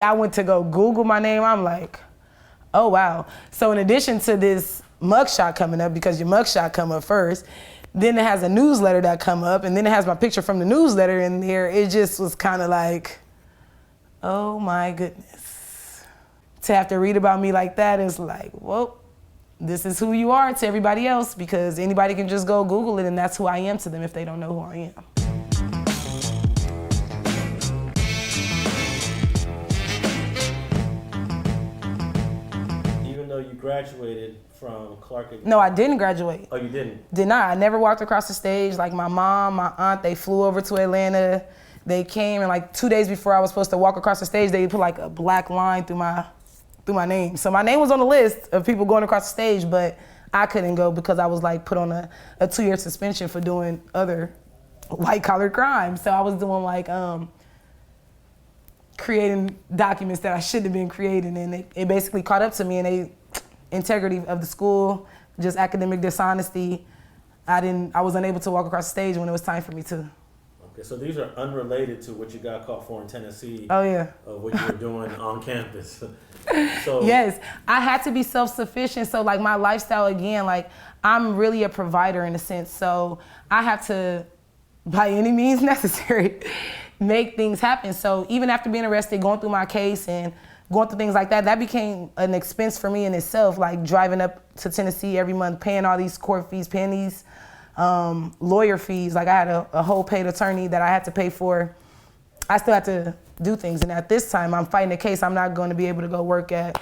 I went to go Google my name. I'm like, oh wow. So in addition to this mugshot coming up, because your mugshot come up first, then it has a newsletter that come up, and then it has my picture from the newsletter in there. It just was kind of like, oh my goodness. To have to read about me like that is like, well, this is who you are to everybody else, because anybody can just go Google it and that's who I am to them if they don't know who I am. Even though you graduated from Clark? No, I didn't graduate. Oh, you didn't? Did not. I never walked across the stage. Like my mom, my aunt, they flew over to Atlanta. They came, and like 2 days before I was supposed to walk across the stage, they put like a black line through my name. So my name was on the list of people going across the stage, but I couldn't go because I was like put on a 2-year suspension for doing other white collar crimes. So I was doing like creating documents that I shouldn't have been creating, and it basically caught up to me, and they, integrity of the school, just academic dishonesty. I was unable to walk across the stage when it was time for me to. Okay, so these are unrelated to what you got caught for in Tennessee. Oh yeah. Of what you were doing on campus. So yes, I had to be self-sufficient. So like my lifestyle again, like I'm really a provider in a sense. So I have to, by any means necessary, make things happen. So even after being arrested, going through my case and going through things like that, that became an expense for me in itself, like driving up to Tennessee every month, paying all these court fees, paying these lawyer fees. Like I had a whole paid attorney that I had to pay for. I still had to do things. And at this time, I'm fighting a case. I'm not going to be able to go work at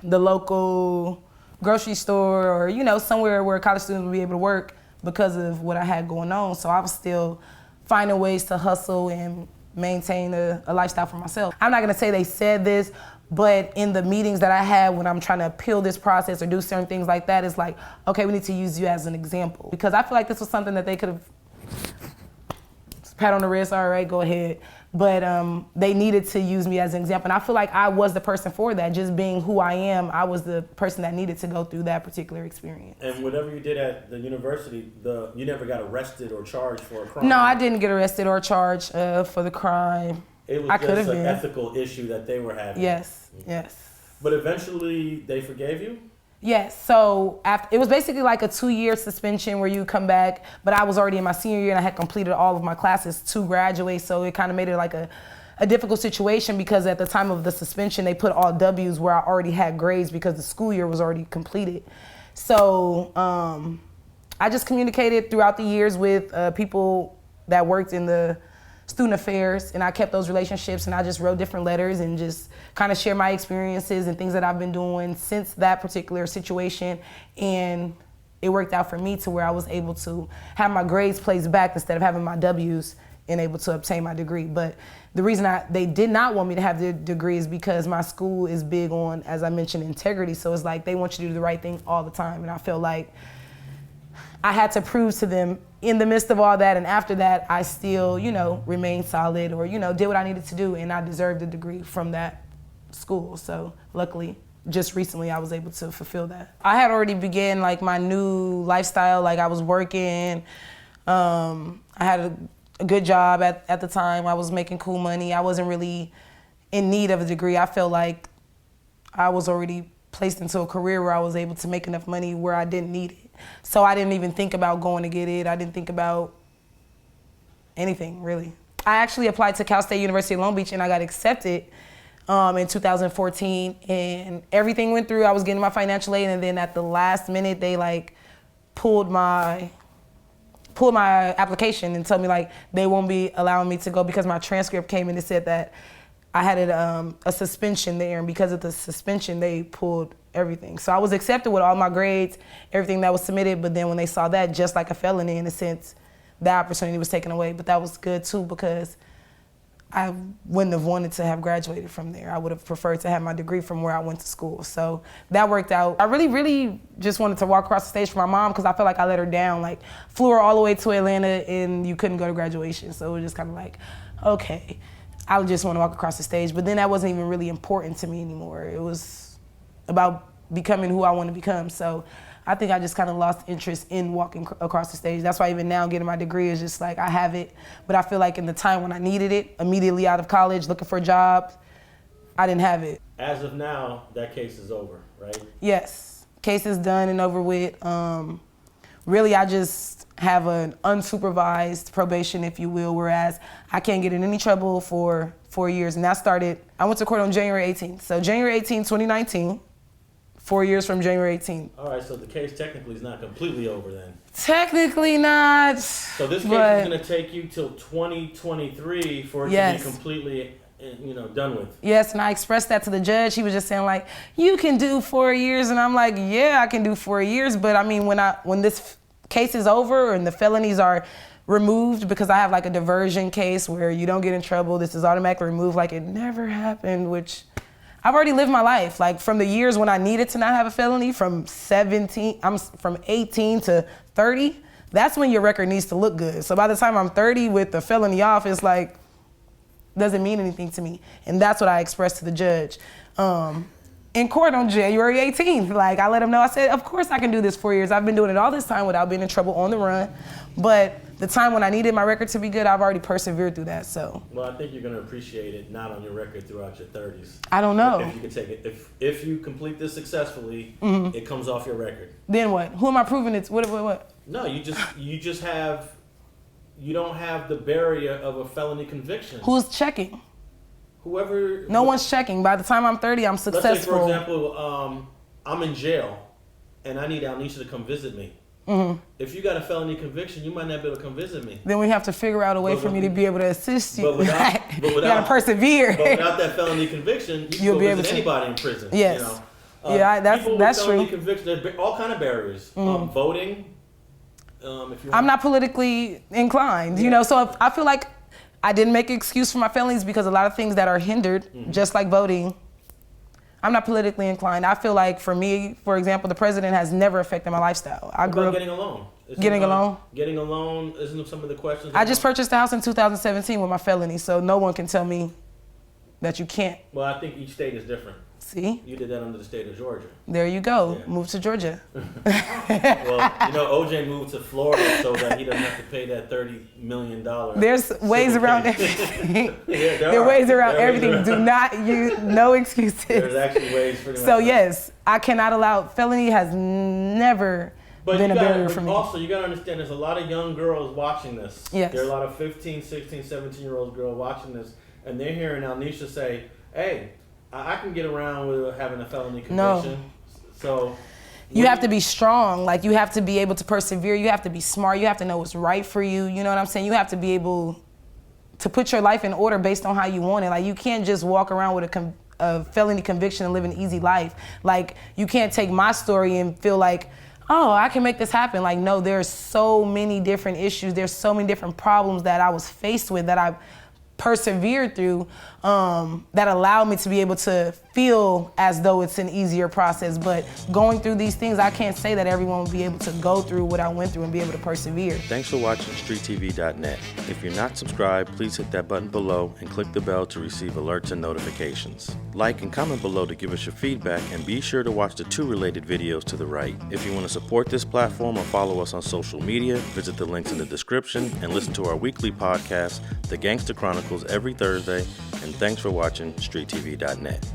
the local grocery store or, you know, somewhere where college students would be able to work because of what I had going on. So I was still finding ways to hustle and maintain a lifestyle for myself. I'm not gonna say they said this, but in the meetings that I had when I'm trying to appeal this process or do certain things like that, it's like, okay, we need to use you as an example. Because I feel like this was something that they could have pat on the wrist, all right, go ahead. But they needed to use me as an example. And I feel like I was the person for that. Just being who I am, I was the person that needed to go through that particular experience. And whatever you did at the university, you never got arrested or charged for a crime? No, I didn't get arrested or charged for the crime. It was just an ethical issue that they were having. Yes, yes. But eventually they forgave you? Yes, so it was basically like a 2-year suspension where you come back, but I was already in my senior year and I had completed all of my classes to graduate, so it kind of made it like a difficult situation because at the time of the suspension, they put all W's where I already had grades because the school year was already completed. So I just communicated throughout the years with people that worked in the student affairs, and I kept those relationships, and I just wrote different letters and just kind of share my experiences and things that I've been doing since that particular situation. And it worked out for me to where I was able to have my grades placed back instead of having my W's and able to obtain my degree. But the reason they did not want me to have the degree is because my school is big on, as I mentioned, integrity. So it's like they want you to do the right thing all the time. And I felt like I had to prove to them in the midst of all that, and after that, I still, you know, remained solid or, you know, did what I needed to do, and I deserved a degree from that school. So luckily, just recently, I was able to fulfill that. I had already began like my new lifestyle. Like I was working, I had a good job at the time. I was making cool money. I wasn't really in need of a degree. I felt like I was already placed into a career where I was able to make enough money where I didn't need it. So I didn't even think about going to get it. I didn't think about anything, really. I actually applied to Cal State University of Long Beach and I got accepted in 2014, and everything went through. I was getting my financial aid, and then at the last minute, they like pulled my application and told me like they won't be allowing me to go because my transcript came in and said that I had a suspension there, and because of the suspension, they pulled everything. So I was accepted with all my grades, everything that was submitted, but then when they saw that, just like a felony in a sense, that opportunity was taken away. But that was good too because I wouldn't have wanted to have graduated from there. I would have preferred to have my degree from where I went to school. So that worked out. I really, really just wanted to walk across the stage for my mom because I felt like I let her down. Like, flew her all the way to Atlanta and you couldn't go to graduation. So it was just kind of like, okay, I just want to walk across the stage. But then that wasn't even really important to me anymore. It was about becoming who I want to become. So I think I just kind of lost interest in walking across the stage. That's why even now getting my degree is just like, I have it, but I feel like in the time when I needed it, immediately out of college, looking for a job, I didn't have it. As of now, that case is over, right? Yes, case is done and over with. Really, I just have an unsupervised probation, if you will, whereas I can't get in any trouble for 4 years. And that started, I went to court on January 18th. So January 18th, 2019, 4 years from January 18th. All right, so the case technically is not completely over then. Technically not. So this case is going to take you till 2023 for it to be completely, done with. Yes, and I expressed that to the judge. He was just saying like, you can do 4 years. And I'm like, yeah, I can do 4 years. But I mean, when this case is over and the felonies are removed, because I have like a diversion case where you don't get in trouble, this is automatically removed like it never happened, which I've already lived my life. Like from the years when I needed to not have a felony, from 18 to 30, that's when your record needs to look good. So by the time I'm 30 with the felony off, it's like, doesn't mean anything to me. And that's what I expressed to the judge in court on January 18th. Like, I let him know, I said, of course I can do this 4 years. I've been doing it all this time without being in trouble on the run. But the time when I needed my record to be good, I've already persevered through that, so. Well, I think you're going to appreciate it not on your record throughout your 30s. I don't know. If you can take it, if you complete this successfully, it comes off your record. Then what? Who am I proving it to? What? No, you don't have the barrier of a felony conviction. Who's checking? Whoever. No one's checking. By the time I'm 30, I'm successful. Let's say, for example, I'm in jail and I need Alneishia to come visit me. If you got a felony conviction, you might not be able to come visit me. Then we have to figure out a way for me to be able to assist you. But without, you gotta persevere. But without that felony conviction, you can go visit anybody in prison. Yes. Yeah, that's true. Felony conviction, there's all kind of barriers. Voting. I'm not politically inclined, so I feel like I didn't make an excuse for my felonies because a lot of things that are hindered, just like voting, I'm not politically inclined. I feel like for me, for example, the president has never affected my lifestyle. I grew up getting a loan. Getting a loan? Getting a loan isn't some of the questions. I just purchased a house in 2017 with my felony, so no one can tell me that you can't. Well, I think each state is different. See? You did that under the state of Georgia. There you go. Yeah. Move to Georgia. Well, OJ moved to Florida so that he doesn't have to pay that $30 million. There's ways around everything. There are ways around everything. Do not use, no excuses. There's actually ways for them. So yes, I cannot allow, felony has never been a barrier for me. Also, you got to understand there's a lot of young girls watching this. Yes. There are a lot of 15, 16, 17-year-old girls watching this, and they're hearing Alneishia say, hey, I can get around with having a felony conviction. No. So you have to be strong. Like, you have to be able to persevere. You have to be smart. You have to know what's right for you. You know what I'm saying? You have to be able to put your life in order based on how you want it. Like, you can't just walk around with a felony conviction and live an easy life. Like, you can't take my story and feel like, oh, I can make this happen. Like, no, there's so many different issues. There's so many different problems that I was faced with that I've persevered through that allowed me to be able to feel as though it's an easier process. But going through these things, I can't say that everyone will be able to go through what I went through and be able to persevere. Thanks for watching StreetTV.net. If you're not subscribed, please hit that button below and click the bell to receive alerts and notifications. Like and comment below to give us your feedback, and be sure to watch the 2 related videos to the right. If you want to support this platform or follow us on social media, visit the links in the description and listen to our weekly podcast, The Gangster Chronicles, every Thursday. And thanks for watching StreetTV.net.